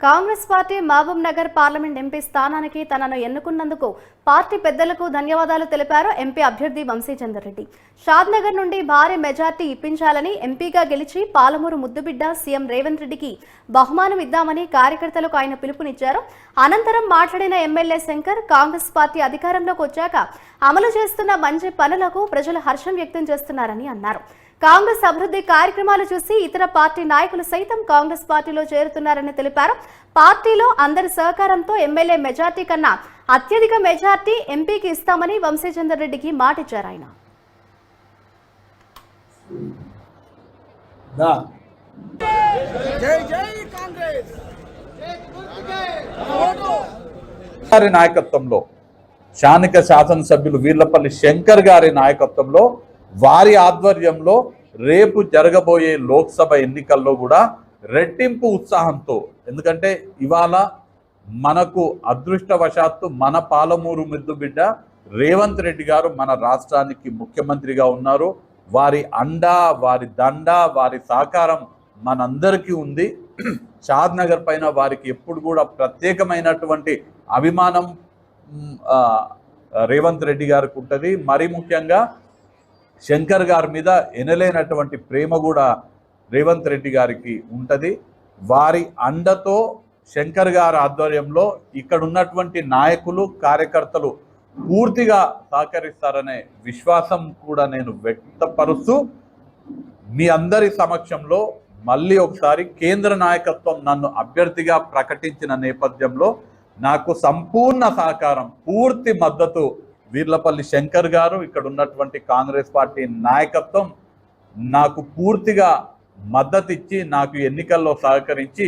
Congress party Mahabubnagar parliament MP స్థానానికి తనను ఎన్నుకున్నందుకు party పెద్దలకు ధన్యవాదాలు తెలిపారు ఎంపీ అభ్యర్థి వంశీచందర్ రెడ్డి. షాద్నగర్ నుండి భారీ మెజార్టీ ఇప్పించాలని, ఎంపీగా గెలిచి పాలమూరు ముద్దుబిడ్డ సీఎం రేవంత్ రెడ్డికి బహుమానం ఇద్దామని కార్యకర్తలకు ఆయన పిలుపునిచ్చారు. అనంతరం మాట్లాడిన ఎమ్మెల్యే శంకర్, కాంగ్రెస్ పార్టీ అధికారంలోకి వచ్చాక అమలు చేస్తున్న మంచి పనులకు ప్రజలు హర్షం వ్యక్తం చేస్తున్నారని అన్నారు. కాంగ్రెస్ అభివృద్ధి కార్యక్రమాలు చూసి ఇతర పార్టీ నాయకులు సైతం కాంగ్రెస్ పార్టీలో చేరుతున్నారని తెలిపారు. పార్టీలో అందరి సహకారంతో ఎమ్మెల్యే మెజార్టీ కన్నా అత్యధిక మెజార్టీ ఎంపీకి ఇస్తామని వంశీచందర్ రెడ్డికి మాటిచ్చారు. ఆయన నాయకత్వంలో స్థానిక శాసనసభ్యులు వీర్లపల్లి శంకర్ గారి నాయకత్వంలో వారి ఆధ్వర్యంలో రేపు జరగబోయే లోక్సభ ఎన్నికల్లో కూడా రెట్టింపు ఉత్సాహంతో, ఎందుకంటే ఇవాళ మనకు అదృష్టవశాత్తు మన పాలమూరు ముద్దుబిడ్డ రేవంత్ రెడ్డి గారు మన రాష్ట్రానికి ముఖ్యమంత్రిగా ఉన్నారు. వారి అండ, వారి దండ, వారి సహకారం మనందరికీ ఉంది. షాద్నగర్ పైన వారికి ఎప్పుడు కూడా ప్రత్యేకమైనటువంటి అభిమానం రేవంత్ రెడ్డి గారికి ఉంటుంది. మరీ ముఖ్యంగా శంకర్ గారి మీద ఎనలేనటువంటి ప్రేమ కూడా రేవంత్ రెడ్డి గారికి ఉంటుంది. వారి అండతో శంకర్ గారి ఆధ్వర్యంలో ఇక్కడ ఉన్నటువంటి నాయకులు, కార్యకర్తలు పూర్తిగా సహకరిస్తారనే విశ్వాసం కూడా నేను వ్యక్తపరుస్తూ మీ అందరి సమక్షంలో మళ్ళీ ఒకసారి కేంద్ర నాయకత్వం నన్ను అభ్యర్థిగా ప్రకటించిన నేపథ్యంలో నాకు సంపూర్ణ సహకారం, పూర్తి మద్దతు వీర్లపల్లి శంకర్ గారు, ఇక్కడ ఉన్నటువంటి కాంగ్రెస్ పార్టీ నాయకత్వం నాకు పూర్తిగా మద్దతు ఇచ్చి నాకు ఎన్నికల్లో సహకరించి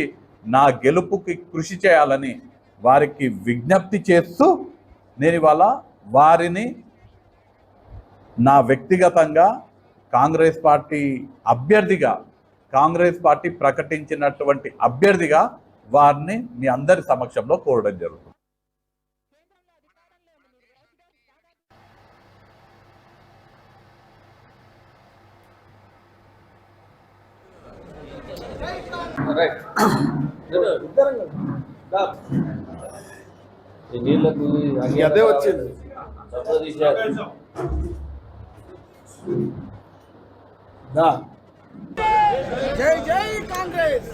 నా గెలుపుకి కృషి చేయాలని వారికి విజ్ఞప్తి చేస్తూ నేను ఇవాళ వారిని నా వ్యక్తిగతంగా కాంగ్రెస్ పార్టీ అభ్యర్థిగా, కాంగ్రెస్ పార్టీ ప్రకటించినటువంటి అభ్యర్థిగా వారిని మీ అందరి సమక్షంలో కోరడం జరుగుతుంది. అదే వచ్చింది. జై జై కాంగ్రెస్.